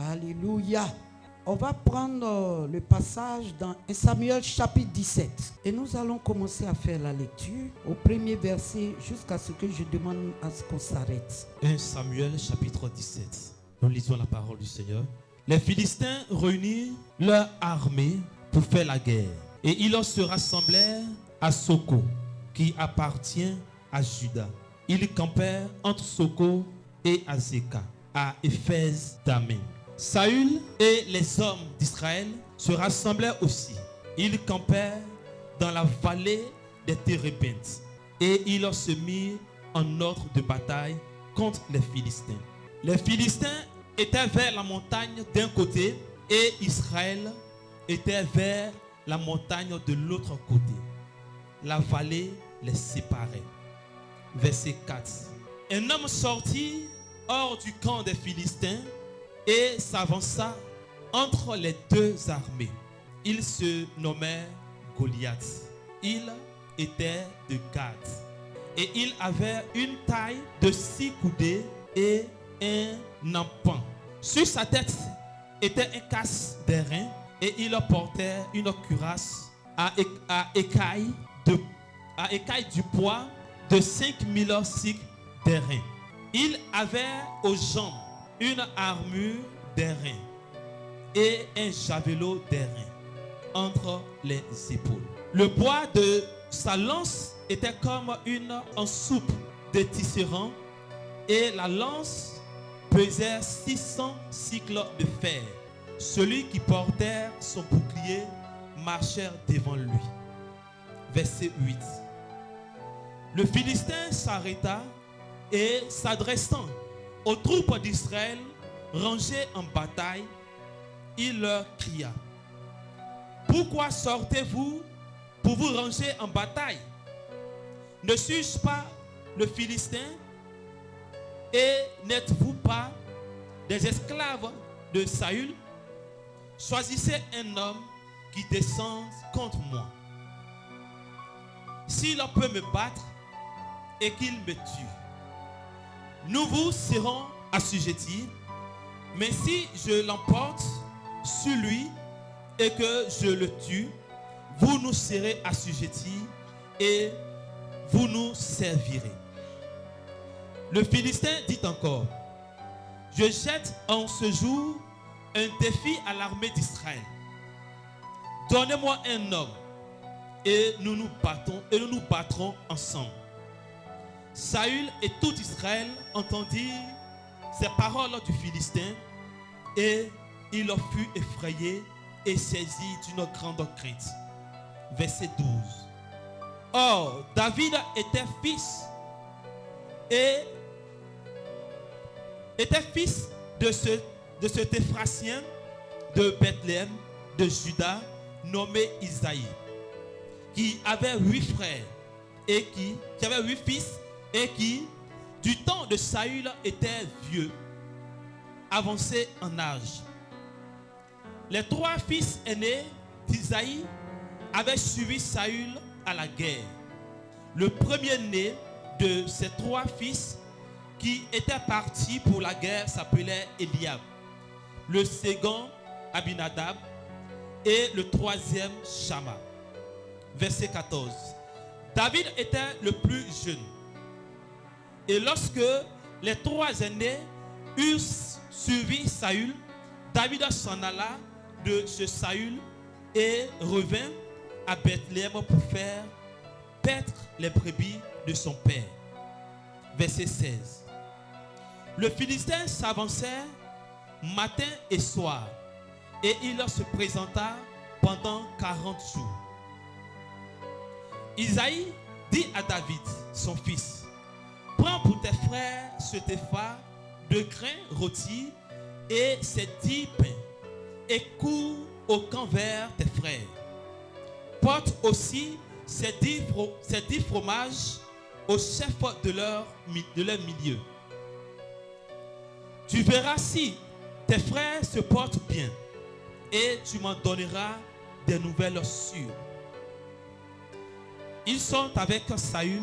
Alléluia. On va prendre le passage dans 1 Samuel chapitre 17. Et nous allons commencer à faire la lecture au premier verset jusqu'à ce que je demande à ce qu'on s'arrête. 1 Samuel chapitre 17. Nous lisons la parole du Seigneur. Les Philistins réunirent leur armée pour faire la guerre. Et ils se rassemblèrent à Soko, qui appartient à Juda. Ils campèrent entre Soko et Azeka, à Éphèse d'Amen. Saül et les hommes d'Israël se rassemblèrent aussi. Ils campèrent dans la vallée des Térébintes et ils se mirent en ordre de bataille contre les Philistins. Les Philistins étaient vers la montagne d'un côté et Israël était vers la montagne de l'autre côté. La vallée les séparait. Verset 4. Un homme sortit hors du camp des Philistins et s'avança entre les deux armées. Il se nommait Goliath. Il était de Gath. Et il avait une taille de 6 coudées et un empan. Sur sa tête était un casque d'airain et il portait une cuirasse à écailles du poids de 5000 cycles d'airain. Il avait aux jambes une armure d'airain et un javelot d'airain entre les épaules. Le bois de sa lance était comme en soupe de tisserand et la lance pesait 600 cycles de fer. Celui qui portait son bouclier marchait devant lui. Verset 8. Le Philistin s'arrêta et s'adressant aux troupes d'Israël rangées en bataille, il leur cria: pourquoi sortez-vous pour vous ranger en bataille? Ne suis-je pas le Philistin? Et n'êtes-vous pas des esclaves de Saül? Choisissez un homme qui descende contre moi. S'il peut me battre et qu'il me tue, nous vous serons assujettis. Mais si je l'emporte sur lui et que je le tue, vous nous serez assujettis et vous nous servirez. Le Philistin dit encore: je jette en ce jour un défi à l'armée d'Israël. Donnez-moi un homme et nous nous battrons ensemble. Saül et tout Israël entendirent ces paroles du Philistin et il fut effrayé et saisi d'une grande crainte. Verset 12. Or, David était fils de cet Éphrasien de Bethléem, de Juda, nommé Isaïe, qui avait 8 frères et qui avait 8 fils et qui, du temps de Saül, était vieux, avancé en âge. Les 3 fils aînés d'Isaïe avaient suivi Saül à la guerre. Le premier-né de ces 3 fils qui étaient partis pour la guerre s'appelait Eliab, le second Abinadab et le troisième Shama. Verset 14. David était le plus jeune. Et lorsque les 3 aînés eurent suivi Saül, David s'en alla de chez Saül et revint à Bethléem pour faire paître les brebis de son père. Verset 16. Le Philistin s'avançait matin et soir et il se présenta pendant 40 jours. Isaïe dit à David, son fils: prends pour tes frères cet épha de grains rôtis et ces 10 pains et cours au camp vers tes frères. Porte aussi ces 10 fromages au chef de leur milieu. Tu verras si tes frères se portent bien et tu m'en donneras des nouvelles sûres. Ils sont avec Saül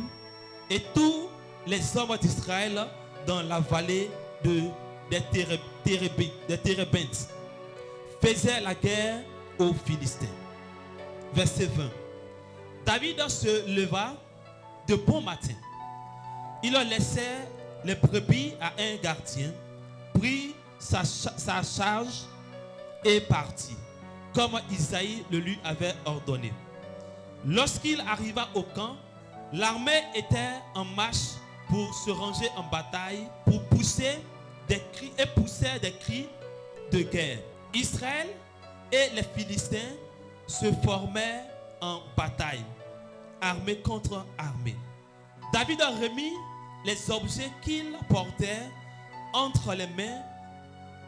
et tous les hommes d'Israël dans la vallée des Térébintes faisaient la guerre aux Philistins. Verset 20. David se leva de bon matin. Il laissait les brebis à un gardien, prit sa charge et partit, comme Isaïe le lui avait ordonné. Lorsqu'il arriva au camp, l'armée était en marche pour se ranger en bataille, pour pousser des cris de guerre. Israël et les Philistins se formaient en bataille, armée contre armée. David a remis les objets qu'il portait entre les mains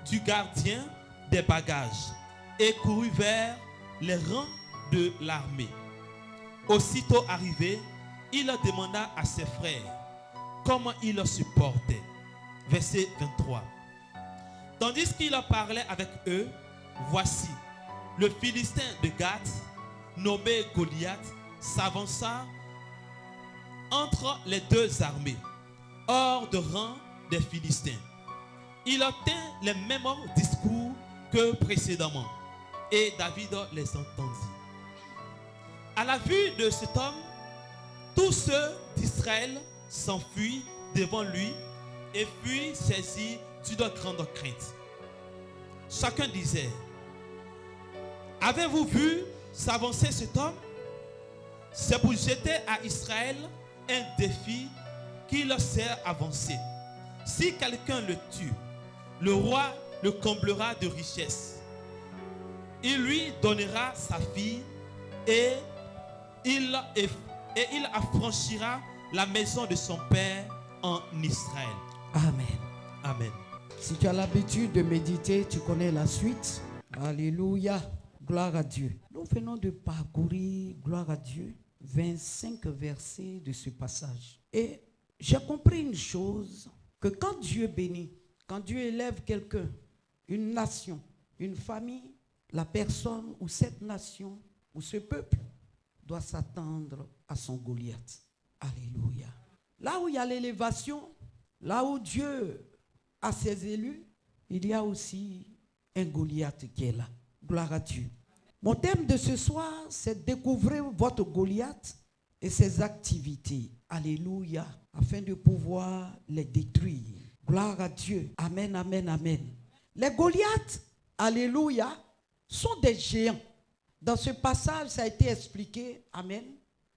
du gardien des bagages et courut vers les rangs de l'armée. Aussitôt arrivé, il demanda à ses frères comment ils le supportaient. Verset 23. Tandis qu'il parlait avec eux, voici, le Philistin de Gath, nommé Goliath, s'avança entre les deux armées, hors de rang des Philistins. Il obtint les mêmes discours que précédemment, et David les entendit. À la vue de cet homme, tous ceux d'Israël s'enfuient devant lui et furent saisis d'une grande crainte. Chacun disait: avez-vous vu s'avancer cet homme? C'est pour jeter à Israël un défi qu'il s'est avancé. Si quelqu'un le tue, le roi le comblera de richesses. Il lui donnera sa fille et il affranchira la maison de son père en Israël. Amen. Amen. Si tu as l'habitude de méditer, tu connais la suite. Alléluia. Gloire à Dieu. Nous venons de parcourir, gloire à Dieu, 25 versets de ce passage. Et j'ai compris une chose, que quand Dieu bénit, quand Dieu élève quelqu'un, une nation, une famille, la personne ou cette nation ou ce peuple doit s'attendre à son Goliath. Alléluia. Là où il y a l'élévation, là où Dieu a ses élus, il y a aussi un Goliath qui est là. Gloire à Dieu. Mon thème de ce soir, c'est découvrir votre Goliath et ses activités. Alléluia. Afin de pouvoir les détruire. Gloire à Dieu. Amen, amen, amen. Les Goliaths, alléluia, sont des géants. Dans ce passage, ça a été expliqué. Amen.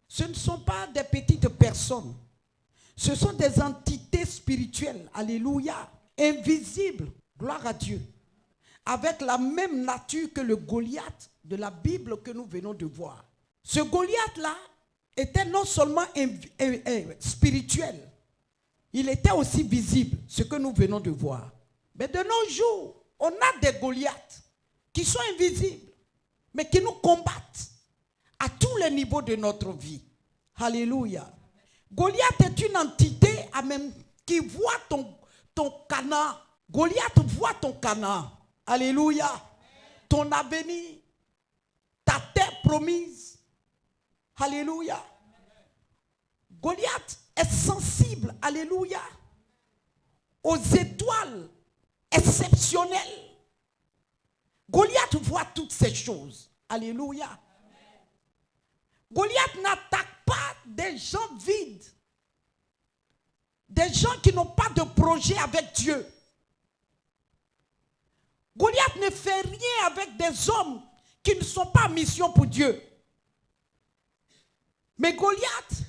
Ce ne sont pas des petites personnes. Ce sont des entités spirituelles. Alléluia. Invisibles. Gloire à Dieu. Avec la même nature que le Goliath de la Bible que nous venons de voir. Ce Goliath-là était non seulement spirituel, il était aussi visible, ce que nous venons de voir. Mais de nos jours, on a des Goliaths qui sont invisibles, mais qui nous combattent à tous les niveaux de notre vie. Alléluia. Goliath est une entité qui voit ton Canaan. Goliath voit ton Canaan. Alléluia. Ton avenir, ta terre promise. Alléluia. Goliath est sensible, alléluia, aux étoiles exceptionnelles. Goliath voit toutes ces choses. Alléluia. Goliath n'attaque pas des gens vides, des gens qui n'ont pas de projet avec Dieu. Goliath ne fait rien avec des hommes qui ne sont pas en mission pour Dieu. Mais Goliath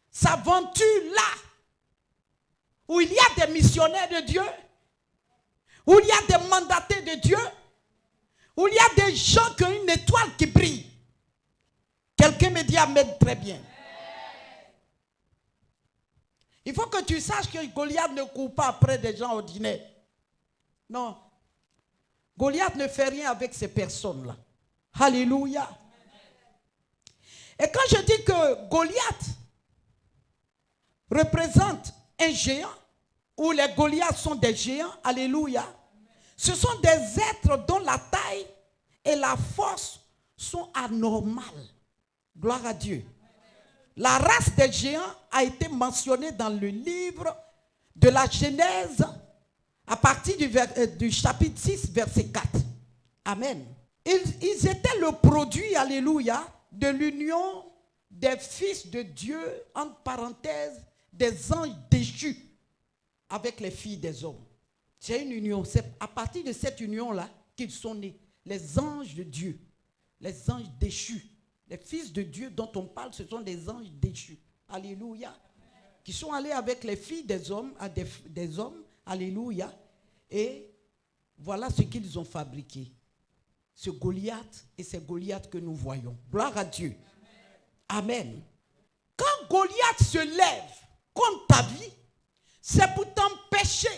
s'aventure là où il y a des missionnaires de Dieu, où il y a des mandatés de Dieu, où il y a des gens qui ont une étoile qui brille. Quelqu'un me dit amen très bien. Il faut que tu saches que Goliath ne court pas après des gens ordinaires. Non. Goliath ne fait rien avec ces personnes-là. Alléluia. Et quand je dis que Goliath représente un géant, ou les Goliaths sont des géants, alléluia, ce sont des êtres dont la taille et la force sont anormales. Gloire à Dieu. La race des géants a été mentionnée dans le livre de la Genèse à partir du chapitre 6, verset 4. Amen. Ils étaient le produit, alléluia, de l'union des fils de Dieu, entre parenthèses, des anges déchus avec les filles des hommes. C'est une union. C'est à partir de cette union-là qu'ils sont nés. Les anges de Dieu, les anges déchus. Les fils de Dieu dont on parle, ce sont des anges déchus. Alléluia. Qui sont allés avec les filles des hommes, des hommes. Alléluia. Et voilà ce qu'ils ont fabriqué. Ce Goliath et ces Goliaths que nous voyons. Gloire à Dieu. Amen. Quand Goliath se lève contre ta vie, c'est pour t'empêcher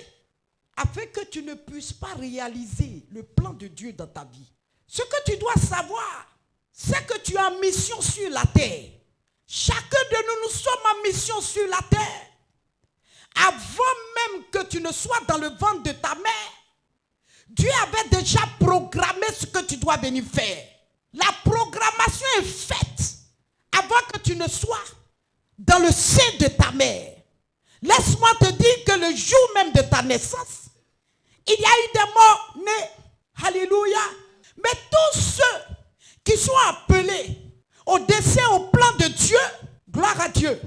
afin que tu ne puisses pas réaliser le plan de Dieu dans ta vie. Ce que tu dois savoir, c'est que tu as mission sur la terre. Chacun de nous sommes en mission sur la terre. Avant même que tu ne sois dans le ventre de ta mère, Dieu avait déjà programmé ce que tu dois venir faire. La programmation est faite avant que tu ne sois dans le sein de ta mère. Laisse-moi te dire que le jour même de ta naissance, il y a eu des morts nés. Alléluia. Mais tous ceux qui sont appelés au dessein, au plan de Dieu, gloire à Dieu,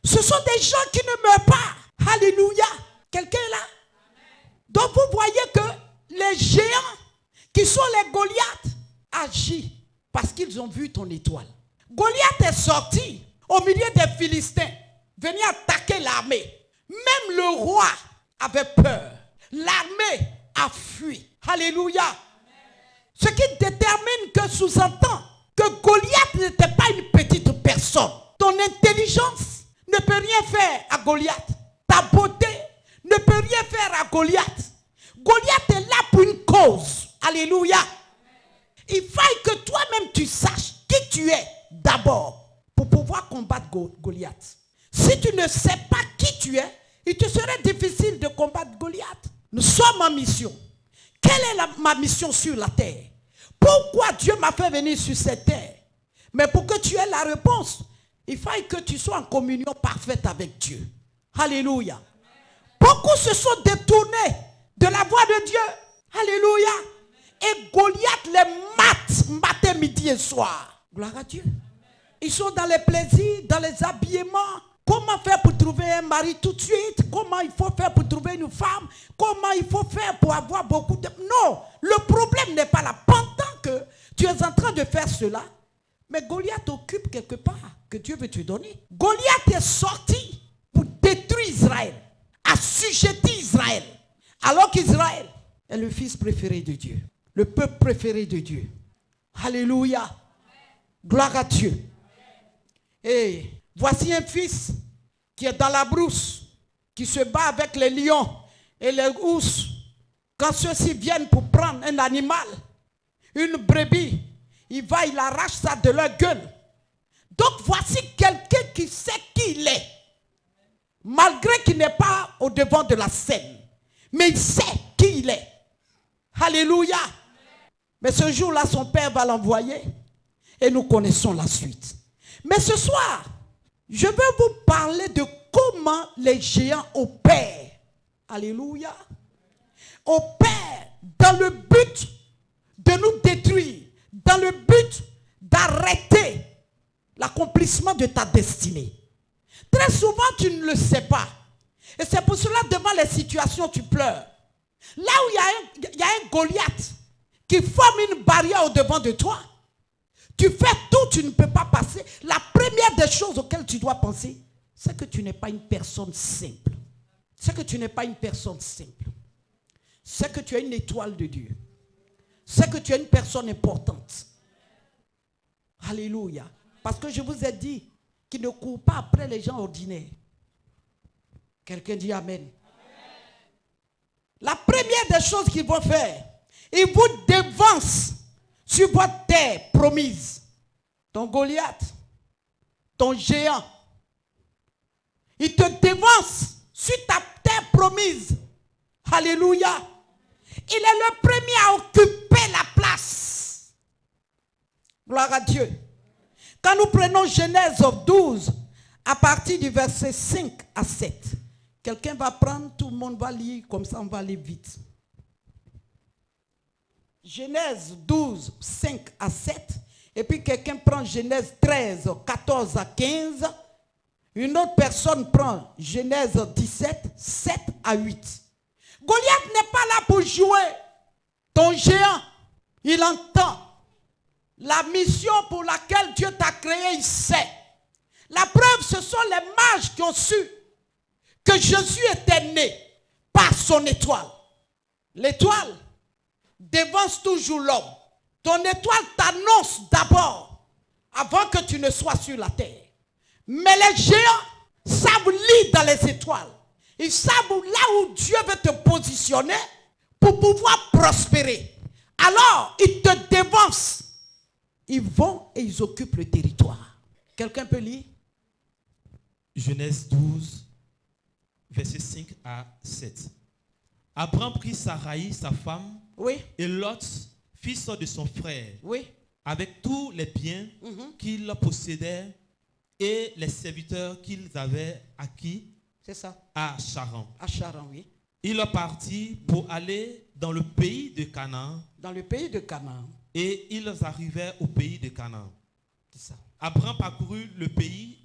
ce sont des gens qui ne meurent pas. Alléluia. Quelqu'un est là? Donc vous voyez que les géants qui sont les Goliaths agissent parce qu'ils ont vu ton étoile. Goliath est sorti au milieu des Philistins, venir attaquer l'armée. Même le roi avait peur. L'armée a fui. Alléluia. Ce qui détermine que sous-entend que Goliath n'était pas une petite personne. Ton intelligence ne peut rien faire à Goliath. Ta beauté ne peut rien faire à Goliath. Goliath est là pour une cause. Alléluia. Il faille que toi-même tu saches qui tu es d'abord pour pouvoir combattre Goliath. Si tu ne sais pas qui tu es, il te serait difficile de combattre Goliath. Nous sommes en mission. Quelle est ma mission sur la terre? Pourquoi Dieu m'a fait venir sur cette terre? Mais pour que tu aies la réponse, il faille que tu sois en communion parfaite avec Dieu. Alléluia. Beaucoup se sont détournés de la voie de Dieu. Alléluia. Et Goliath les matin, midi et soir. Gloire à Dieu. Ils sont dans les plaisirs, dans les habillements. Comment faire pour trouver un mari tout de suite? Comment il faut faire pour trouver une femme? Comment il faut faire pour avoir beaucoup de... Non, le problème n'est pas là. Pendant que tu es en train de faire cela, mais Goliath occupe quelque part que Dieu veut te donner. Goliath est sorti pour détruire Israël, assujettir Israël. Alors qu'Israël est le fils préféré de Dieu, le peuple préféré de Dieu. Alléluia. Gloire à Dieu. Et voici un fils qui est dans la brousse, qui se bat avec les lions et les ours. Quand ceux-ci viennent pour prendre un animal, une brebis, il arrache ça de leur gueule. Donc voici quelqu'un qui sait qui il est, malgré qu'il n'est pas au devant de la scène. Mais il sait qui il est. Alléluia. Mais ce jour-là, son père va l'envoyer et nous connaissons la suite. Mais ce soir, je veux vous parler de comment les géants opèrent. Alléluia. Opèrent dans le but de nous détruire, dans le but d'arrêter l'accomplissement de ta destinée. Très souvent, tu ne le sais pas. Et c'est pour cela, devant les situations, tu pleures. Là où il y a un Goliath qui forme une barrière au devant de toi, tu fais tout, tu ne peux pas passer. La première des choses auxquelles tu dois penser, c'est que tu n'es pas une personne simple. C'est que tu n'es pas une personne simple. C'est que tu es une étoile de Dieu. C'est que tu es une personne importante. Alléluia. Parce que je vous ai dit qu'il ne court pas après les gens ordinaires. Quelqu'un dit Amen. La première des choses qu'ils vont faire, ils vous dévancent sur votre terre promise. Ton Goliath, ton géant, il te dévance sur ta terre promise. Alléluia. Il est le premier à occuper la place. Gloire à Dieu. Quand nous prenons Genèse 12, à partir du verset 5 à 7, Quelqu'un va prendre, tout le monde va lire, comme ça on va aller vite. Genèse 12, 5 à 7. Et puis quelqu'un prend Genèse 13, 14 à 15. Une autre personne prend Genèse 17, 7 à 8. Goliath n'est pas là pour jouer. Ton géant, il entend. La mission pour laquelle Dieu t'a créé, il sait. La preuve, ce sont les mages qui ont su que Jésus était né par son étoile. L'étoile dévance toujours l'homme. Ton étoile t'annonce d'abord, avant que tu ne sois sur la terre. Mais les géants savent lire dans les étoiles. Ils savent là où Dieu veut te positionner pour pouvoir prospérer. Alors, ils te dévancent. Ils vont et ils occupent le territoire. Quelqu'un peut lire? Genèse 12, versets 5 à 7. Abraham prit Sarai, sa femme, Oui. et Lot, fils de son frère, Oui. avec tous les biens qu'ils possédaient et les serviteurs qu'ils avaient acquis C'est ça. à Charan. À Charan, oui. Il partit pour aller dans le pays de Canaan, Dans le pays de Canaan. et ils arrivèrent au pays de Canaan. C'est ça. Abraham parcourut le pays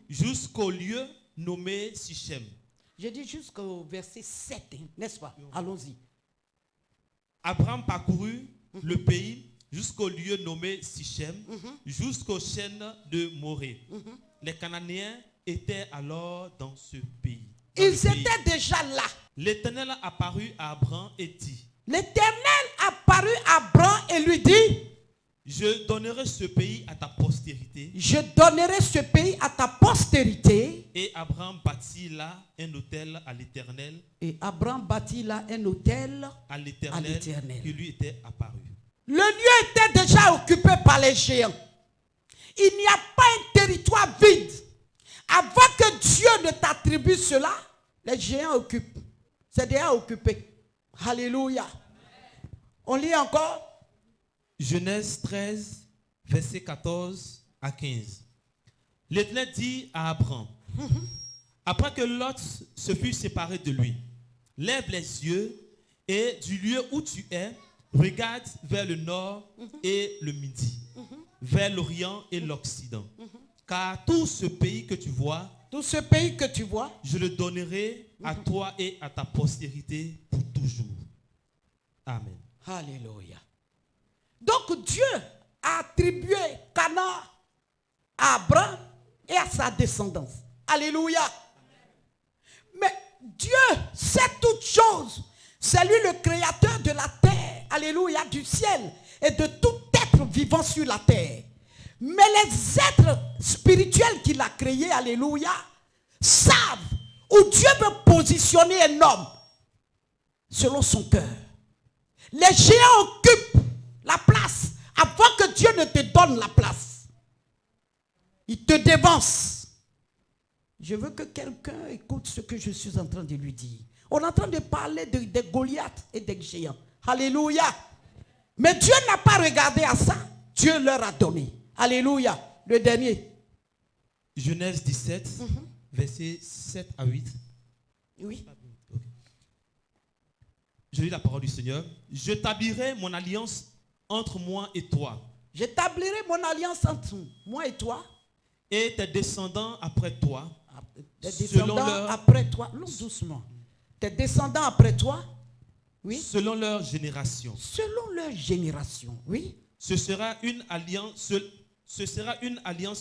jusqu'au lieu nommé Sichem. J'ai dit jusqu'au verset 7, hein, n'est-ce pas? Allons-y. Abraham parcourut le pays jusqu'au lieu nommé Sichem, jusqu'aux chaînes de Morée. Les Cananéens étaient alors dans ce pays. Ils étaient déjà là. L'Éternel apparut à Abraham et dit: L'Éternel apparut à Abraham et lui dit: je donnerai ce pays à ta postérité. je donnerai ce pays à ta postérité. Et Abraham bâtit là un autel à l'Éternel. Et Abraham bâtit là un autel À l'Éternel qui lui était apparu. Le lieu était déjà occupé par les géants. Il n'y a pas un territoire vide. Avant que Dieu ne t'attribue cela, les géants occupent. C'est déjà occupé. Alléluia. On lit encore. Genèse 13, versets 14 à 15. L'Éternel dit à Abraham, après que Lot se fut séparé de lui, lève les yeux et du lieu où tu es, regarde vers le nord et le midi, vers l'orient et l'occident. Car tout ce pays que tu vois, je le donnerai à toi et à ta postérité pour toujours. Amen. Alléluia. Donc Dieu a attribué Canaan à Abraham et à sa descendance. Alléluia. Mais Dieu sait toutes choses. C'est lui le créateur de la terre. Alléluia, du ciel et de tout être vivant sur la terre. Mais les êtres spirituels qu'il a créés, alléluia, savent où Dieu veut positionner un homme selon son cœur. Les géants occupent la place avant que Dieu ne te donne la place. Il te dévance. Je veux que quelqu'un écoute ce que je suis en train de lui dire. On est en train de parler des Goliaths et des géants. Alléluia. Mais Dieu n'a pas regardé à ça. Dieu leur a donné. Alléluia. Le dernier. Genèse 17, versets 7 à 8. Oui. Je lis la parole du Seigneur. J'établirai mon alliance entre moi et toi. J'établirai mon alliance entre moi et toi. Et tes descendants après toi. Tes descendants après toi. Non, doucement. Tes descendants après toi. Oui. Selon leur génération. Selon leur génération. Oui. Ce sera une alliance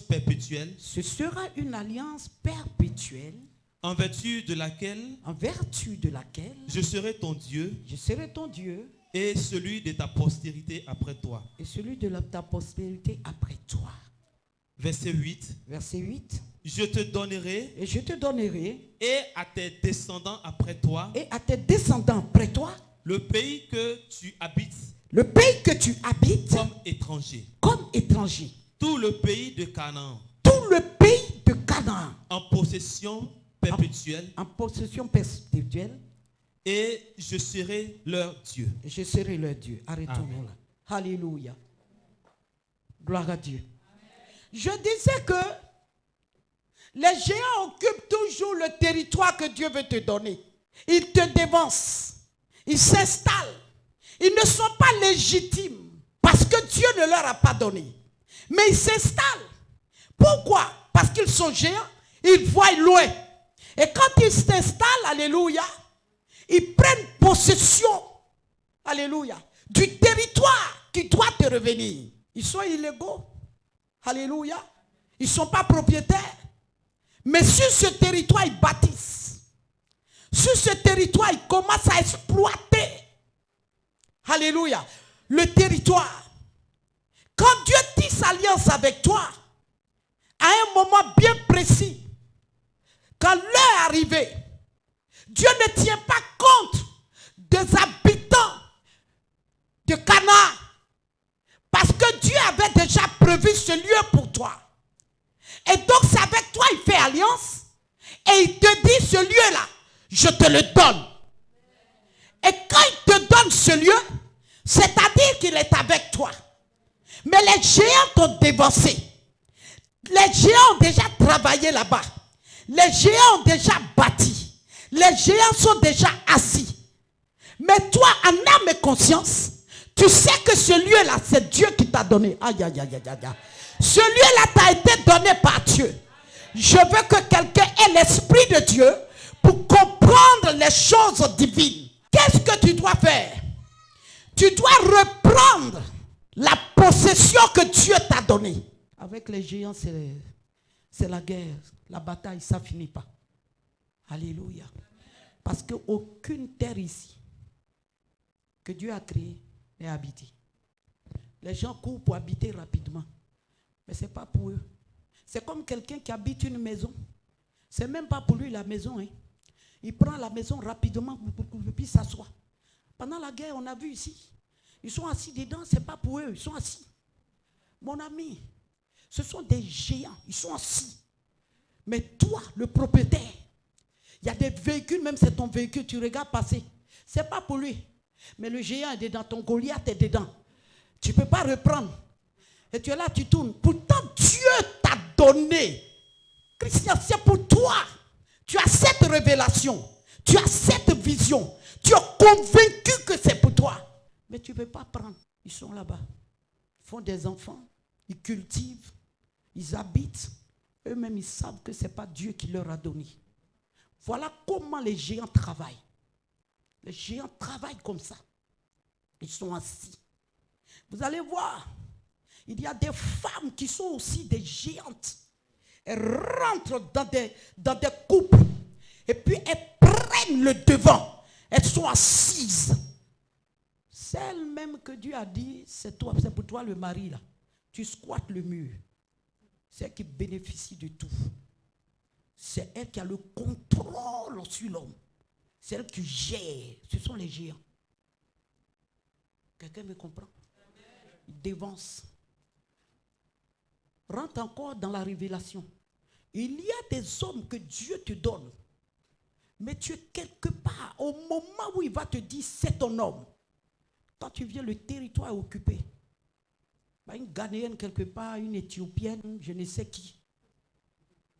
perpétuelle. Ce sera une alliance perpétuelle. En vertu de laquelle. Je serai ton Dieu. Je serai ton Dieu. Et celui de ta postérité après toi. Et celui de ta postérité après toi. Verset 8. Verset 8. Je te donnerai. Et je te donnerai. Et à tes descendants après toi. Et à tes descendants après toi. Le pays que tu habites. Le pays que tu habites. Comme étranger. Comme étranger. Tout le pays de Canaan. Tout le pays de Canaan. En possession perpétuelle. En possession perpétuelle. Et je serai leur Dieu. Je serai leur Dieu. Arrêtons-nous là. Alléluia. Gloire à Dieu. Amen. Je disais que Les géants occupent toujours le territoire que Dieu veut te donner. Ils te dévancent. Ils s'installent. Ils ne sont pas légitimes parce que Dieu ne leur a pas donné. Mais ils s'installent. Pourquoi? Parce qu'ils sont géants. Ils voient loin. Et quand ils s'installent, alléluia, ils prennent possession, alléluia, du territoire qui doit te revenir. Ils sont illégaux. Alléluia. Ils ne sont pas propriétaires. Mais sur ce territoire, ils bâtissent. Sur ce territoire, ils commencent à exploiter. Alléluia. Le territoire. Quand Dieu tisse alliance avec toi, à un moment bien précis, quand l'heure est arrivée, Dieu ne tient pas compte des habitants de Canaan. Parce que Dieu avait déjà prévu ce lieu pour toi. Et donc c'est avec toi il fait alliance. Et il te dit ce lieu-là, je te le donne. Et quand il te donne ce lieu, c'est-à-dire qu'il est avec toi. Mais les géants t'ont dévancé. Les géants ont déjà travaillé là-bas. Les géants ont déjà bâti. Les géants sont déjà assis. Mais toi, en âme et conscience, tu sais que ce lieu-là, c'est Dieu qui t'a donné. Aïe, aïe, aïe, aïe, aïe. Ce lieu-là t'a été donné par Dieu. Je veux que quelqu'un ait l'esprit de Dieu pour comprendre les choses divines. Qu'est-ce que tu dois faire? Tu dois reprendre la possession que Dieu t'a donnée. Avec les géants, c'est la guerre. La bataille, ça ne finit pas. Alléluia. Parce qu'aucune terre ici que Dieu a créée n'est habitée. Les gens courent pour habiter rapidement. Mais ce n'est pas pour eux. C'est comme quelqu'un qui habite une maison. Ce n'est même pas pour lui la maison. Hein. Il prend la maison rapidement et puis s'assoit. Pendant la guerre, on a vu ici. Ils sont assis dedans, ce n'est pas pour eux. Ils sont assis. Mon ami, ce sont des géants. Ils sont assis. Mais toi, le propriétaire, il y a des véhicules, même c'est ton véhicule, tu regardes passer. Ce n'est pas pour lui. Mais le géant est dedans, ton Goliath est dedans. Tu ne peux pas reprendre. Et tu es là, tu tournes. Pourtant, Dieu t'a donné. Christian, c'est pour toi. Tu as cette révélation. Tu as cette vision. Tu es convaincu que c'est pour toi. Mais tu ne peux pas prendre. Ils sont là-bas. Ils font des enfants. Ils cultivent. Ils habitent. Eux-mêmes, ils savent que ce n'est pas Dieu qui leur a donné. Voilà comment les géants travaillent. Les géants travaillent comme ça. Ils sont assis. Vous allez voir, il y a des femmes qui sont aussi des géantes. Elles rentrent dans des couples. Et puis elles prennent le devant. Elles sont assises. Celle même que Dieu a dit, c'est toi, c'est pour toi le mari là. Tu squattes le mur. C'est elle qui bénéficie de tout. C'est elle qui a le contrôle sur l'homme. C'est elle qui gère. Ce sont les géants. Quelqu'un me comprend? Ils dévancent. Rentre encore dans la révélation. Il y a des hommes que Dieu te donne. Mais tu es quelque part, au moment où il va te dire, c'est ton homme. Quand tu viens, le territoire est occupé. Une Ghanéenne quelque part, une Éthiopienne, je ne sais qui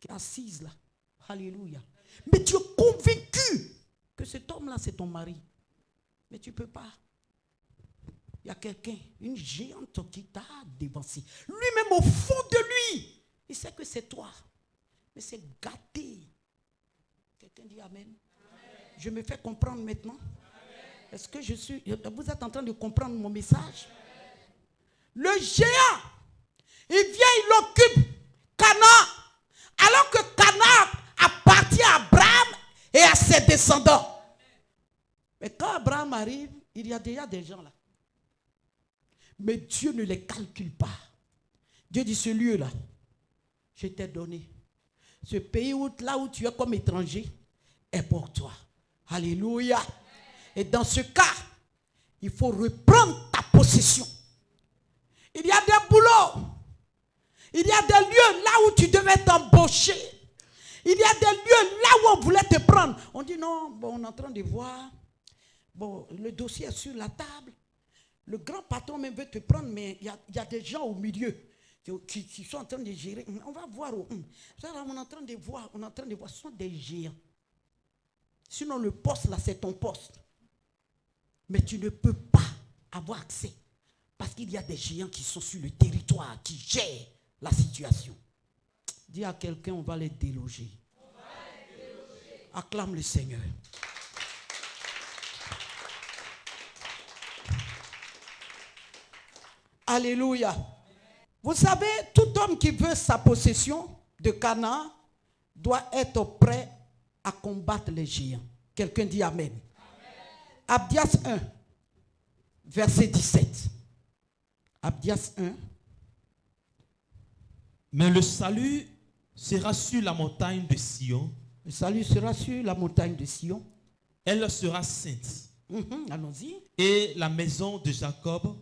est assise là. Alléluia. Mais tu es convaincu que cet homme-là, c'est ton mari. Mais tu ne peux pas. Il y a quelqu'un, une géante qui t'a dévancé. Lui-même, au fond de lui, il sait que c'est toi. Mais c'est gâté. Quelqu'un dit Amen. Amen. Je me fais comprendre maintenant. Amen. Est-ce que vous êtes en train de comprendre mon message? Le géant, il vient, il occupe Canaan. Alors que Canaan appartient à Abraham et à ses descendants. Mais quand Abraham arrive, il y a déjà des gens là. Mais Dieu ne les calcule pas. Dieu dit, ce lieu-là, je t'ai donné. Ce pays là où tu es comme étranger est pour toi. Alléluia. Et dans ce cas, il faut reprendre ta possession. Il y a des boulots. Il y a des lieux là où tu devais t'embaucher. Il y a des lieux là où on voulait te prendre. On dit non, bon, on est en train de voir. Bon, le dossier est sur la table. Le grand patron même veut te prendre, mais il y a des gens au milieu qui sont en train de gérer. On va voir. On est en train de voir. Ce sont des géants. Sinon, le poste là, c'est ton poste. Mais tu ne peux pas avoir accès. Parce qu'il y a des géants qui sont sur le territoire, qui gèrent la situation. Dis à quelqu'un, on va les déloger. Acclame le Seigneur. Alléluia. Vous savez, tout homme qui veut sa possession de Canaan doit être prêt à combattre les géants. Quelqu'un dit Amen. Abdias 1, verset 17. Abdias 1. Mais le salut sera sur la montagne de Sion. Le salut sera sur la montagne de Sion. Elle sera sainte. Allons-y. Et la maison de Jacob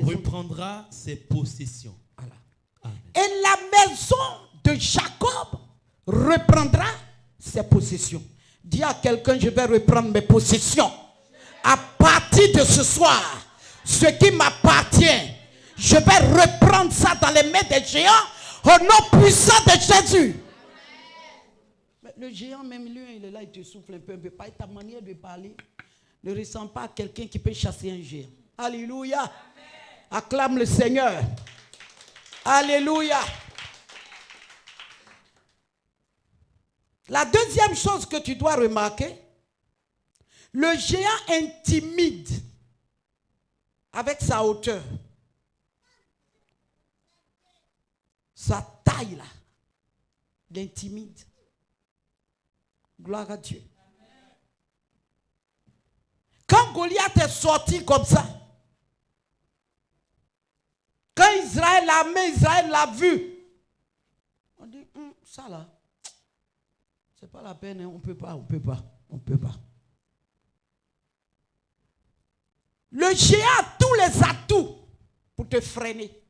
reprendra ses possessions. Voilà. Amen. Et la maison de Jacob reprendra ses possessions. Dis à quelqu'un, je vais reprendre mes possessions. À partir de ce soir, ce qui m'appartient, je vais reprendre ça dans les mains des géants au nom puissant de Jésus. Mais le géant, même lui, il est là, il te souffle un peu. Pas ta manière de parler ne ressemble pas à quelqu'un qui peut chasser un géant. Alléluia. Amen. Acclame le Seigneur. Alléluia. La deuxième chose que tu dois remarquer, le géant intimide avec sa hauteur. Sa taille là, l'intimide. Gloire à Dieu. Quand Goliath est sorti comme ça, quand l'armée Israël l'a vu, on dit, ça là, c'est pas la peine, hein, on peut pas. Le géant a tous les atouts pour te freiner.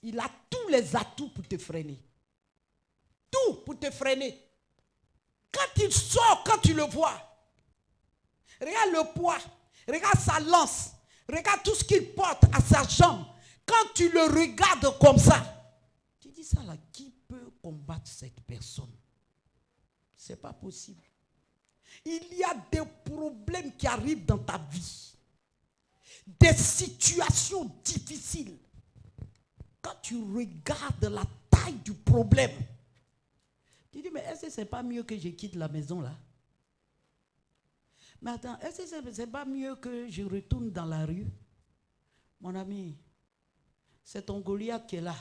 Il a tous les atouts pour te freiner. Tout pour te freiner. Quand il sort, quand tu le vois, regarde le poids, regarde sa lance, regarde tout ce qu'il porte à sa jambe. Quand tu le regardes comme ça, tu dis ça là, qui peut combattre cette personne? C'est pas possible. Il y a des problèmes qui arrivent dans ta vie. Des situations difficiles. Quand tu regardes la taille du problème, tu dis, mais est-ce que ce n'est pas mieux que je quitte la maison là? Mais attends, est-ce que ce n'est pas mieux que je retourne dans la rue? Mon ami, c'est ton Goliath qui est là.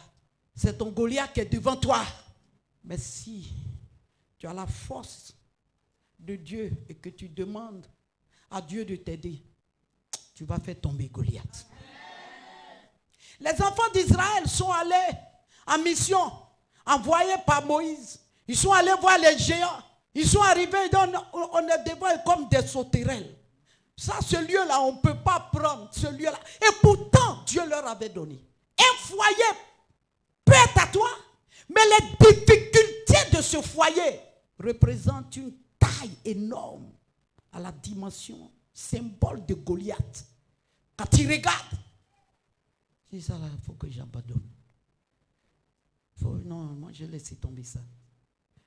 C'est ton Goliath qui est devant toi. Mais si tu as la force de Dieu et que tu demandes à Dieu de t'aider, tu vas faire tomber Goliath. Les enfants d'Israël sont allés en mission, envoyés par Moïse. Ils sont allés voir les géants. Ils sont arrivés, on est devant eux comme des sauterelles. Ça, ce lieu-là, on ne peut pas prendre ce lieu-là. Et pourtant, Dieu leur avait donné un foyer peut être à toi, mais les difficultés de ce foyer représentent une taille énorme à la dimension symbole de Goliath. Quand tu regardes, c'est ça là, il faut que j'abandonne. Non, moi je laisse tomber ça.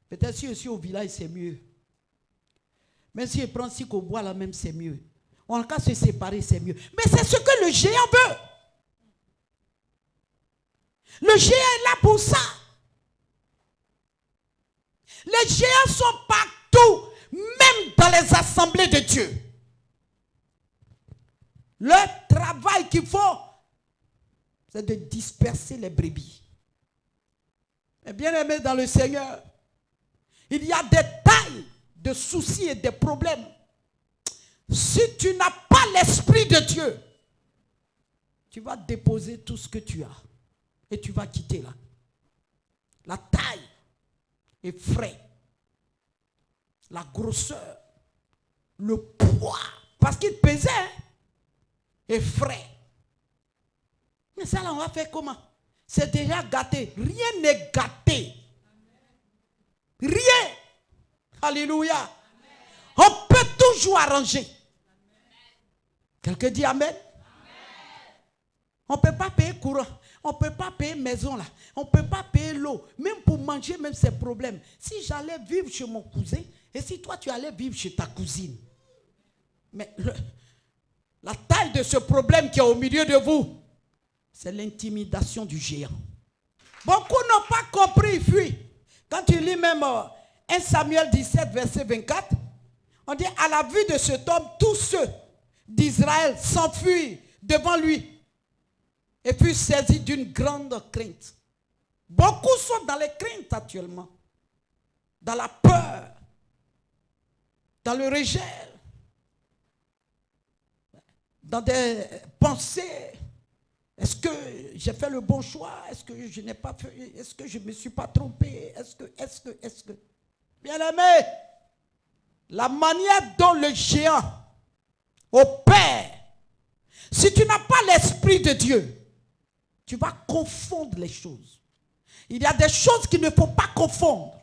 Peut-être si je suis au village, c'est mieux. Mais si je prends si qu'au bois là même, c'est mieux. En cas se séparer, c'est mieux. Mais c'est ce que le géant veut. Le géant est là pour ça. Les géants sont partout, même dans les assemblées de Dieu. Le travail qu'il faut, c'est de disperser les brebis. Mais bien aimé dans le Seigneur, il y a des tailles de soucis et de problèmes. Si tu n'as pas l'Esprit de Dieu, tu vas déposer tout ce que tu as et tu vas quitter là. La taille est frais. La grosseur, le poids, parce qu'il pesait, est frais. Mais ça là, on va faire comment? C'est déjà gâté. Rien n'est gâté. Rien. Alléluia. On peut toujours arranger. Quelqu'un dit Amen? On ne peut pas payer courant. On ne peut pas payer maison là. On ne peut pas payer l'eau. Même pour manger, même c'est problème. Si j'allais vivre chez mon cousin, et si toi tu allais vivre chez ta cousine, mais la taille de ce problème qui est au milieu de vous, c'est l'intimidation du géant. Beaucoup n'ont pas compris, ils fuient. Quand tu lis même 1 Samuel 17, verset 24, on dit à la vue de cet homme, tous ceux d'Israël s'enfuirent devant lui et furent saisis d'une grande crainte. Beaucoup sont dans les craintes actuellement, dans la peur, dans le rejet, dans des pensées. Est-ce que j'ai fait le bon choix? Est-ce que je n'ai pas fait? Est-ce que je ne me suis pas trompé? Est-ce que? Bien-aimé, la manière dont le géant opère, si tu n'as pas l'esprit de Dieu, tu vas confondre les choses. Il y a des choses qu'il ne faut pas confondre.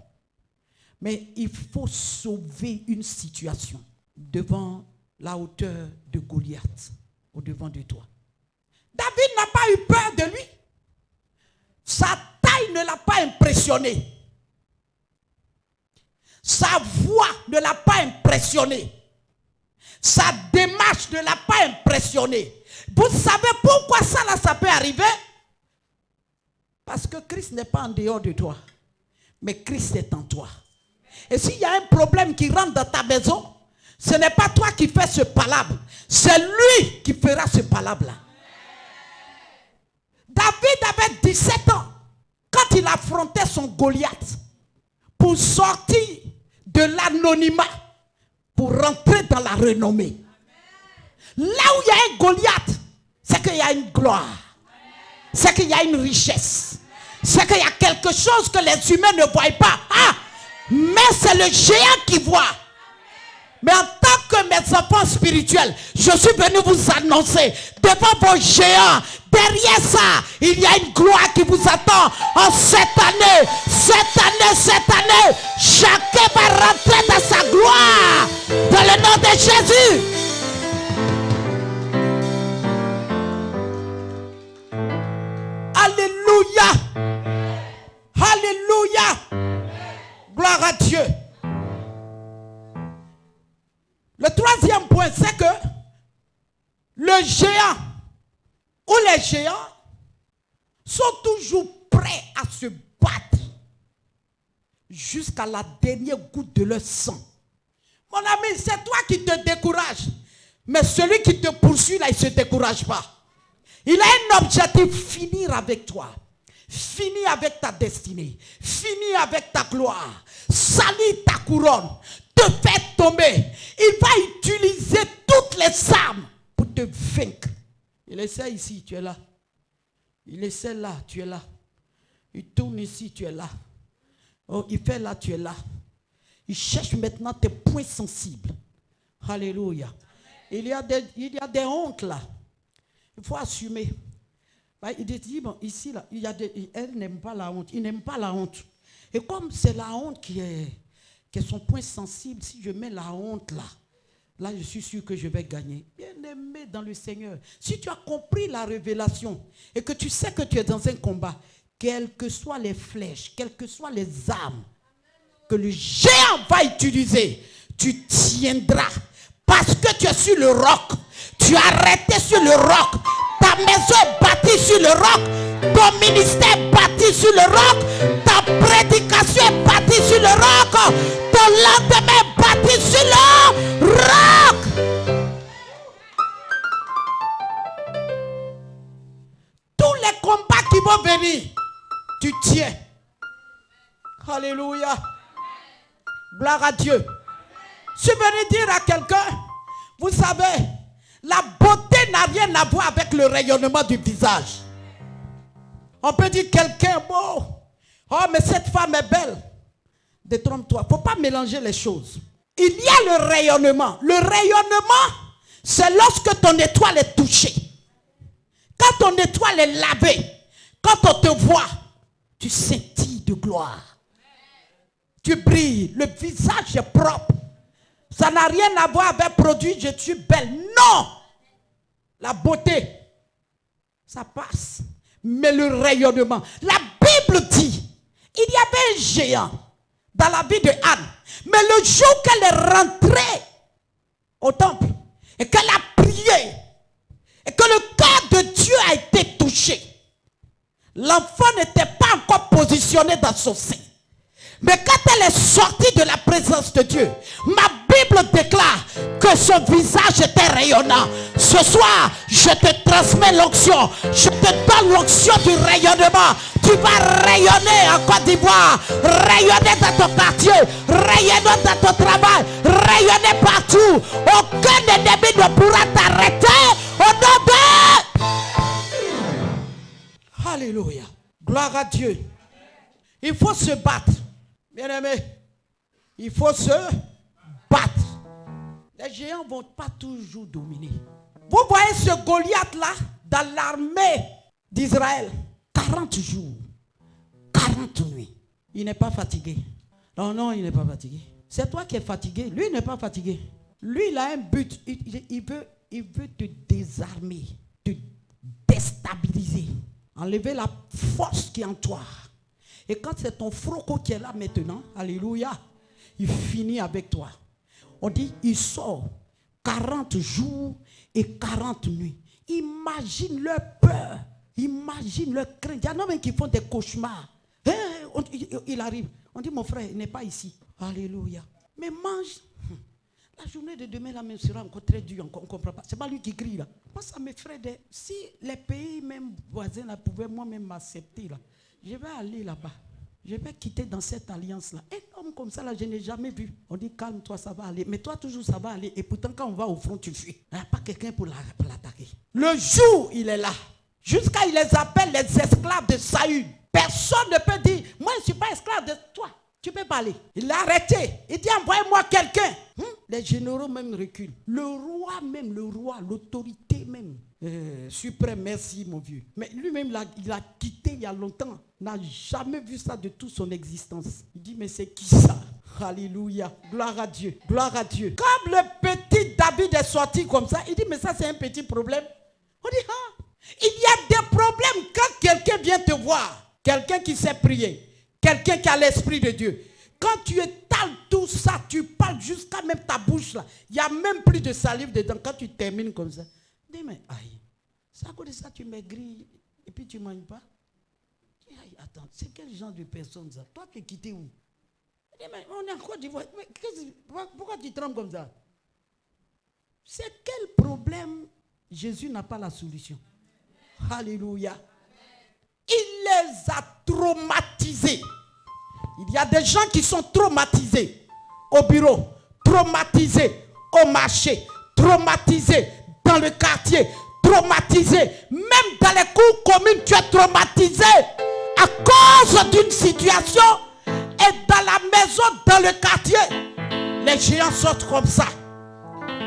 Mais il faut sauver une situation devant la hauteur de Goliath, au devant de toi. David n'a pas eu peur de lui. Sa taille ne l'a pas impressionné. Sa voix ne l'a pas impressionné. Sa démarche ne l'a pas impressionné. Vous savez pourquoi ça peut arriver? Parce que Christ n'est pas en dehors de toi. Mais Christ est en toi. Et s'il y a un problème qui rentre dans ta maison, ce n'est pas toi qui fais ce palabre. C'est lui qui fera ce palabre-là. David avait 17 ans quand il affrontait son Goliath pour sortir de l'anonymat, pour rentrer dans la renommée. Là où il y a un Goliath, c'est qu'il y a une gloire. C'est qu'il y a une richesse. C'est qu'il y a quelque chose que les humains ne voient pas. Ah, mais c'est le géant qui voit. Mais en tant que mes enfants spirituels, je suis venu vous annoncer devant vos géants, derrière ça, il y a une gloire qui vous attend en cette année. Cette année, chacun va rentrer dans sa gloire. Dans le nom de Jésus. Alléluia. Alléluia. Gloire à Dieu. Le troisième point, c'est que le géant ou les géants sont toujours prêts à se battre jusqu'à la dernière goutte de leur sang. Mon ami, c'est toi qui te décourages. Mais celui qui te poursuit là, il ne se décourage pas. Il a un objectif, finir avec toi. Finir avec ta destinée. Finir avec ta gloire. Salir ta couronne. Te faire tomber. Il va utiliser toutes les armes pour te vaincre. Il essaie ici, tu es là. Il essaie là, tu es là. Il tourne ici, tu es là. Oh, il fait là, tu es là. Il cherche maintenant tes points sensibles. Alléluia. Il y a des hontes là. Il faut assumer. Il dit, bon, ici, là, elle n'aime pas la honte. Il n'aime pas la honte. Et comme c'est la honte qui est son point sensible, si je mets la honte là, je suis sûr que je vais gagner. Bien-aimé dans le Seigneur, si tu as compris la révélation et que tu sais que tu es dans un combat, quelles que soient les flèches, quelles que soient les armes que le géant va utiliser, tu tiendras. Parce que tu es sur le roc. Tu es arrêté sur le roc. Ta maison est bâtie sur le roc. Ton ministère est bâti sur le roc. Ta prédication est bâtie sur le roc. Ton lendemain est bâti sur le roc. Tous les combats qui vont venir, tu tiens. Alléluia. Gloire à Dieu. Je suis venu dire à quelqu'un, vous savez, la beauté n'a rien à voir avec le rayonnement du visage. On peut dire quelqu'un est beau. Oh, mais cette femme est belle. Détrompe-toi. Il ne faut pas mélanger les choses. Il y a le rayonnement. Le rayonnement, c'est lorsque ton étoile est touchée. Quand ton étoile est lavée, quand on te voit, tu scintilles de gloire. Tu brilles. Le visage est propre. Ça n'a rien à voir avec produit, je suis belle. Non! La beauté, ça passe. Mais le rayonnement, la Bible dit, il y avait un géant dans la vie de Anne. Mais le jour qu'elle est rentrée au temple et qu'elle a prié et que le cœur de Dieu a été touché, l'enfant n'était pas encore positionné dans son sein. Mais quand elle est sortie de la présence de Dieu, ma Bible déclare que son visage était rayonnant. Ce soir, je te transmets l'onction. Je te donne l'onction du rayonnement. Tu vas rayonner en Côte d'Ivoire, rayonner dans ton quartier, rayonner dans ton travail, rayonner partout. Aucun ennemi ne pourra t'arrêter au nom de... Alléluia. Gloire à Dieu. Il faut se battre. Bien-aimés, il faut se battre. Les géants ne vont pas toujours dominer. Vous voyez ce Goliath-là dans l'armée d'Israël. 40 jours, 40 nuits. Il n'est pas fatigué. Non, il n'est pas fatigué. C'est toi qui es fatigué. Lui, il n'est pas fatigué. Lui, il a un but. Il veut te désarmer, te déstabiliser, enlever la force qui est en toi. Et quand c'est ton froco qui est là maintenant, alléluia, il finit avec toi. On dit, il sort 40 jours et 40 nuits. Imagine leur peur, imagine leur crainte. Il y en a même qui font des cauchemars. Il arrive, on dit, mon frère, il n'est pas ici. Alléluia. Mais mange. La journée de demain, là même, sera encore très dure, on ne comprend pas. Ce n'est pas lui qui crie là. Moi, ça m'effraie. Si les pays même voisins là, pouvaient moi-même m'accepter là, je vais aller là-bas. Je vais quitter dans cette alliance-là. Un homme comme ça, là, je n'ai jamais vu. On dit, calme-toi, ça va aller. Mais toi, toujours, ça va aller. Et pourtant, quand on va au front, tu fuis. Il n'y a pas quelqu'un pour l'attaquer. Le jour, il est là. Jusqu'à il les appelle les esclaves de Saül. Personne ne peut dire, moi, je ne suis pas esclave de toi. Tu peux pas aller. Il l'a arrêté. Il dit, envoyez-moi quelqu'un. Les généraux même reculent. Le roi, l'autorité même. Suprême, merci mon vieux. Mais lui-même, il a quitté il y a longtemps. N'a jamais vu ça de toute son existence. Il dit, mais c'est qui ça? Alléluia. Gloire à Dieu. Gloire à Dieu. Comme le petit David est sorti comme ça, il dit, mais ça c'est un petit problème. On dit, ah, il y a des problèmes quand quelqu'un vient te voir. Quelqu'un qui sait prier. Quelqu'un qui a l'esprit de Dieu. Quand tu étales tout ça, tu parles jusqu'à même ta bouche là. Il n'y a même plus de salive dedans. Quand tu termines comme ça. Dis, mais aïe, c'est à cause de ça tu maigris et puis tu ne manges pas. Dis, aïe, attends, c'est quel genre de personne ça? Toi, tu es quitté où? Dis, mais on est en Côte d'Ivoire. Pourquoi tu trembles comme ça? C'est quel problème Jésus n'a pas la solution? Alléluia. Il les a traumatisés. Il y a des gens qui sont traumatisés au bureau, traumatisés au marché, traumatisés dans le quartier, traumatisés même dans les cours communes. Tu es traumatisé à cause d'une situation et dans la maison, dans le quartier. Les géants sortent comme ça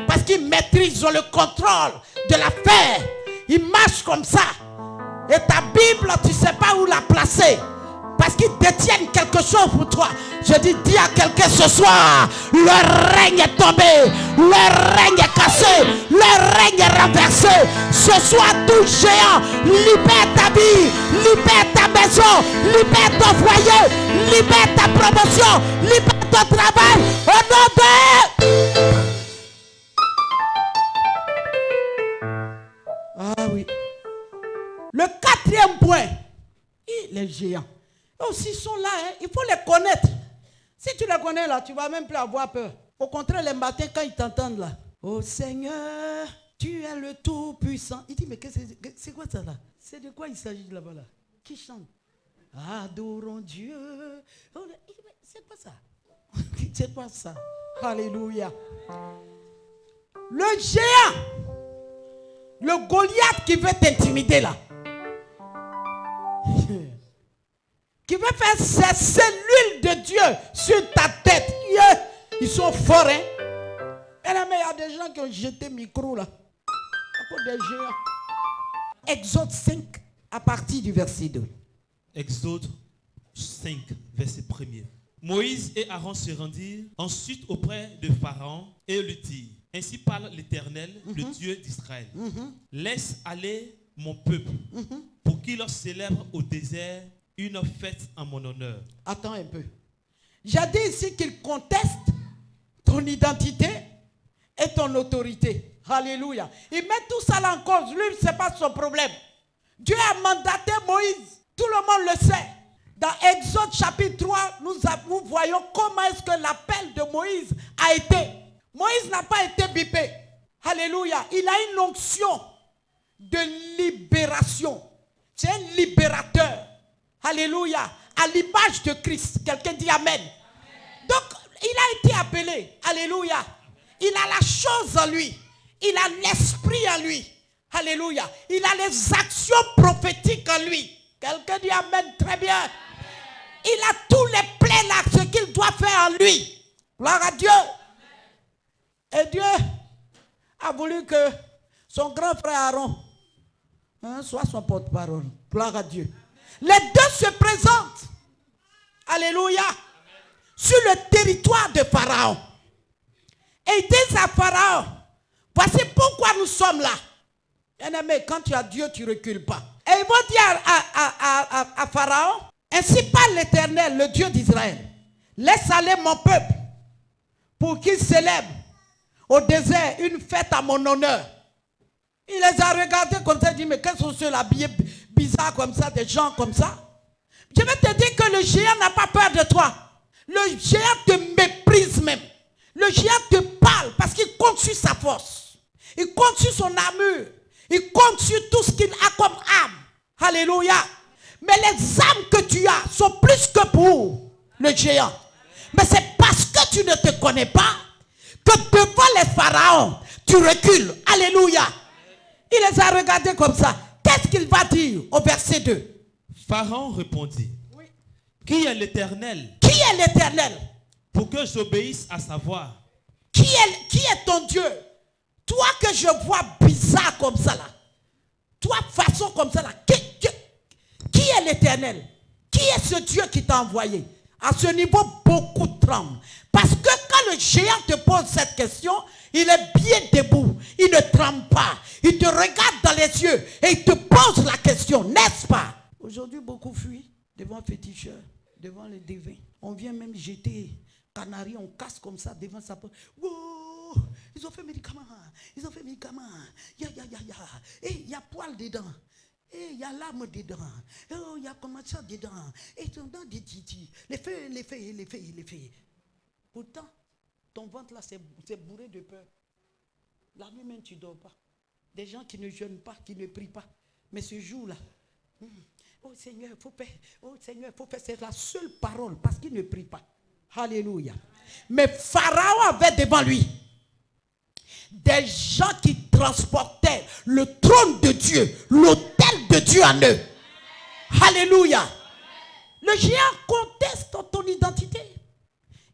parce qu'ils maîtrisent le contrôle de l'affaire. Ils marchent comme ça. Et ta Bible, tu ne sais pas où la placer. Parce qu'ils détiennent quelque chose pour toi. Je dis à quelqu'un ce soir, le règne est tombé, le règne est cassé, le règne est renversé. Ce soir, tout géant, libère ta vie, libère ta maison, libère ton foyer, libère ta promotion, libère ton travail. Au nom de... Ah oui. Le quatrième point, les géants. Aussi sont là, hein. Il faut les connaître. Si tu les connais là, tu ne vas même plus avoir peur. Au contraire, les matins, quand ils t'entendent là, oh Seigneur, tu es le Tout-Puissant. Il dit, mais c'est quoi ça là? C'est de quoi il s'agit là-bas là? Qui chante? Adorons Dieu. Oh, c'est quoi ça? C'est quoi ça? Alléluia. Le géant, le Goliath qui veut t'intimider là, qui veut faire cesser l'huile de Dieu sur ta tête. Ils sont forts, hein? Et là, mais il y a des gens qui ont jeté le micro là. À cause des géants. Exode 5, à partir du verset 2. Exode 5, verset 1er. Moïse et Aaron se rendirent ensuite auprès de Pharaon et lui dirent, ainsi parle l'Éternel, le Dieu d'Israël. Laisse aller mon peuple pour qu'il leur célèbre au désert une fête en mon honneur. Attends un peu. J'ai dit ici qu'il conteste ton identité et ton autorité. Alléluia. Il met tout ça là en cause. Lui, ce n'est pas son problème. Dieu a mandaté Moïse. Tout le monde le sait. Dans Exode chapitre 3, nous voyons comment est-ce que l'appel de Moïse a été. Moïse n'a pas été bipé. Alléluia. Il a une onction de libération. C'est un libérateur. Alléluia. À l'image de Christ. Quelqu'un dit Amen. Donc, il a été appelé. Alléluia. Il a la chose en lui. Il a l'esprit en lui. Alléluia. Il a les actions prophétiques en lui. Quelqu'un dit Amen. Très bien. Amen. Il a tous les plaies là, ce qu'il doit faire en lui. Gloire à Dieu. Amen. Et Dieu a voulu que son grand frère Aaron soit son porte-parole. Gloire à Dieu. Les deux se présentent. Alléluia. Sur le territoire de Pharaon. Et ils disent à Pharaon, voici pourquoi nous sommes là. Bien-aimé, quand tu as Dieu, tu ne recules pas. Et ils vont dire à Pharaon, ainsi parle l'Éternel, le Dieu d'Israël. Laisse aller mon peuple pour qu'il célèbre au désert une fête à mon honneur. Il les a regardés comme ça, il dit, mais quels sont ceux-là habillés bizarres comme ça, des gens comme ça? Je vais te dire que le géant n'a pas peur de toi. Le géant te méprise même. Le géant te parle parce qu'il compte sur sa force. Il compte sur son armure. Il compte sur tout ce qu'il a comme âme. Alléluia. Mais les âmes que tu as sont plus que pour le géant. Mais c'est parce que tu ne te connais pas que devant les pharaons, tu recules. Alléluia. Il les a regardés comme ça. Qu'est-ce qu'il va dire au verset 2? Pharaon répondit, oui. Qui est l'Éternel? Qui est l'Éternel? Pour que j'obéisse à sa voix. Qui est ton Dieu? Toi que je vois bizarre comme ça là. Toi façon comme ça là. Qui est l'Éternel? Qui est ce Dieu qui t'a envoyé? À ce niveau, beaucoup tremblent. Parce que quand le géant te pose cette question, il est bien debout. Il ne tremble pas. Il te regarde dans les yeux et il te pose la question, n'est-ce pas? Aujourd'hui, beaucoup fuient devant féticheurs, devant les devins. On vient même jeter canaries, on casse comme ça devant sa porte. Wow, ils ont fait médicaments. Ils ont fait médicaments. Ya. Et il y a poil dedans. Et il y a l'âme dedans. Oh, il y a comment ça dedans. Et ils sont dans des titis. Les feuilles. Pourtant, ton ventre là, c'est bourré de peur. La nuit même, tu ne dors pas. Des gens qui ne jeûnent pas, qui ne prient pas. Mais ce jour-là, oh Seigneur, il faut faire. Oh Seigneur, il faut faire. C'est la seule parole parce qu'il ne prie pas. Alléluia. Mais Pharaon avait devant lui des gens qui transportaient le trône de Dieu, l'autel de Dieu en eux. Alléluia. Le géant conteste ton identité.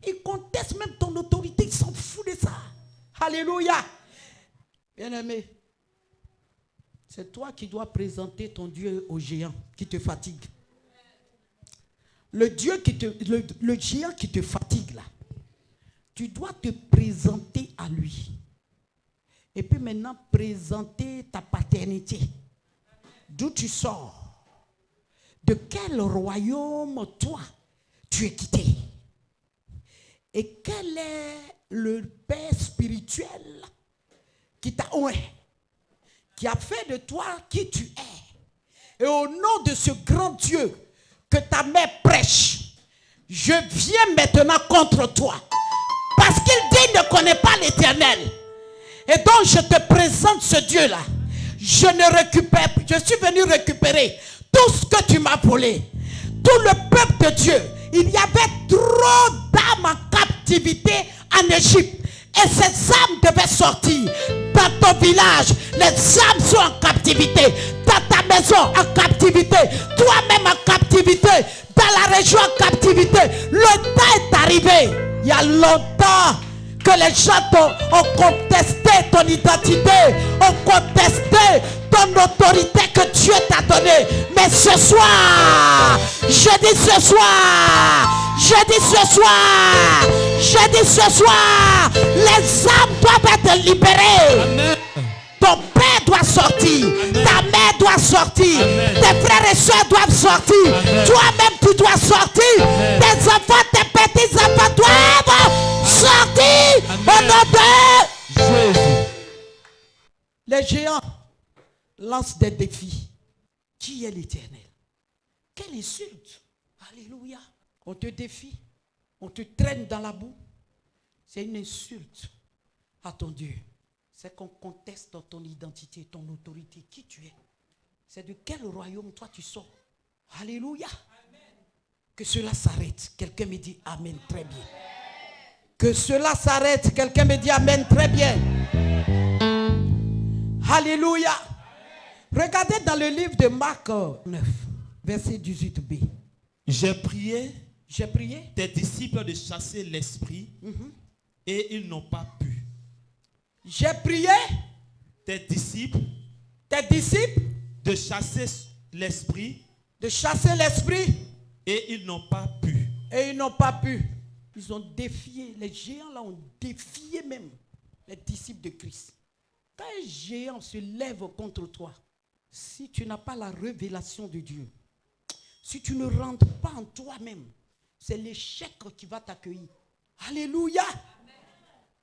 Il conteste même ton autorité. Il s'en fout de ça. Alléluia. Bien-aimé, c'est toi qui dois présenter ton Dieu au géant qui te fatigue. Le géant qui te fatigue là, tu dois te présenter à lui. Et puis maintenant, présenter ta paternité. D'où tu sors? De quel royaume, toi, tu es quitté? Et quel est le Père spirituel qui t'a qui a fait de toi qui tu es? Et au nom de ce grand Dieu que ta mère prêche, je viens maintenant contre toi. Parce qu'il dit ne connaît pas l'Éternel. Et donc je te présente ce Dieu-là. Je suis venu récupérer tout ce que tu m'as volé. Tout le peuple de Dieu. Il y avait trop d'âmes en captivité en Égypte. Et ces âmes devaient sortir. Dans ton village, les âmes sont en captivité. Dans ta maison, en captivité. Toi-même en captivité. Dans la région, en captivité. Le temps est arrivé. Il y a longtemps que les gens ont contesté ton identité, ont contesté ton autorité que Dieu t'a donnée. Mais ce soir, je dis ce soir, les âmes doivent être libérées. Amen. Ton père doit sortir. Amen. Ta mère doit sortir. Amen. Tes frères et soeurs doivent sortir. Amen. Toi-même, tu dois sortir. Amen. Tes enfants, tes petits-enfants doivent sortir. Amen. Au nom de Jésus. les géants lancent des défis. Qui est l'Éternel? Quelle insulte. Alléluia. On te défie. On te traîne dans la boue. C'est une insulte à ton Dieu. C'est qu'on conteste ton identité, ton autorité, qui tu es. C'est de quel royaume toi tu sors. Alléluia. Amen. Que cela s'arrête. Quelqu'un me dit Amen, très bien. Que cela s'arrête. Quelqu'un me dit Amen, très bien. Alléluia. Regardez dans le livre de Marc 9, verset 18b. J'ai prié Tes disciples de chasser l'esprit et ils n'ont pas pu. J'ai prié Tes disciples de chasser l'esprit et ils n'ont pas pu. Ils ont défié, les géants là ont défié même les disciples de Christ. Quand un géant se lève contre toi, si tu n'as pas la révélation de Dieu, si tu ne rentres pas en toi-même, c'est l'échec qui va t'accueillir. Alléluia. Amen.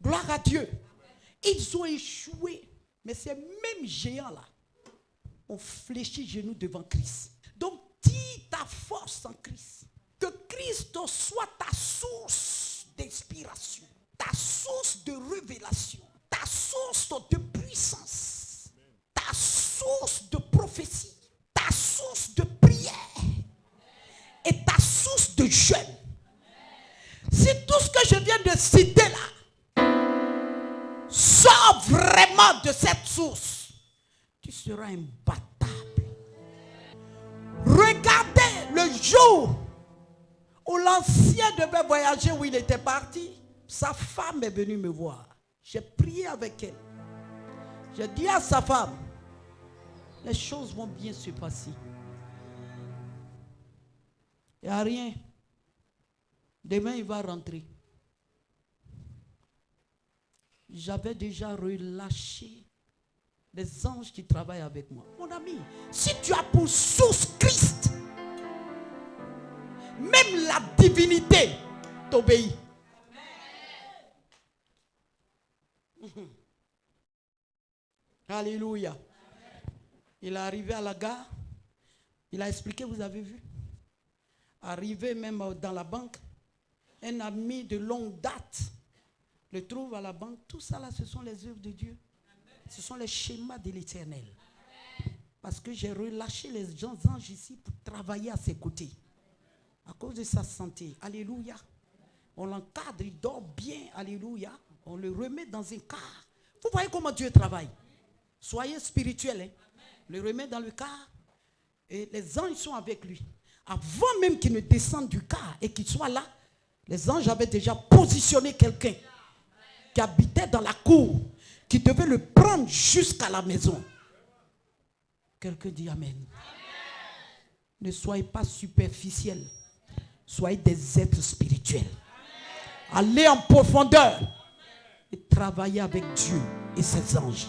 Gloire à Dieu. Amen. Ils ont échoué. Mais ces mêmes géants-là ont fléchi genoux devant Christ. Donc, dis ta force en Christ. Que Christ soit ta source d'inspiration, ta source de révélation, ta source de puissance, ta source de prophétie, ta source de prière et ta source de jeûne. Si tout ce que je viens de citer là sort vraiment de cette source, tu seras imbattable. Regardez le jour où l'ancien devait voyager, où il était parti, sa femme est venue me voir. J'ai prié avec elle. J'ai dit à sa femme, les choses vont bien se passer. Il n'y a rien. Demain, il va rentrer. J'avais déjà relâché les anges qui travaillent avec moi. Mon ami, si tu as pour source Christ, même la divinité t'obéit. Alléluia. Il est arrivé à la gare. Il a expliqué, vous avez vu. Arrivé même dans la banque, un ami de longue date le trouve à la banque. Tout ça là, ce sont les œuvres de Dieu. Ce sont les schémas de l'Éternel. Parce que j'ai relâché les anges ici pour travailler à ses côtés. À cause de sa santé. Alléluia. On l'encadre, il dort bien. Alléluia. On le remet dans un car. Vous voyez comment Dieu travaille. Soyez spirituels. Hein. On le remet dans le car. Et les anges sont avec lui. Avant même qu'il ne descende du car et qu'il soit là, les anges avaient déjà positionné quelqu'un qui habitait dans la cour, qui devait le prendre jusqu'à la maison. Quelqu'un dit Amen. Amen. Ne soyez pas superficiels. Soyez des êtres spirituels. Amen. Allez en profondeur et travaillez avec Dieu et ses anges.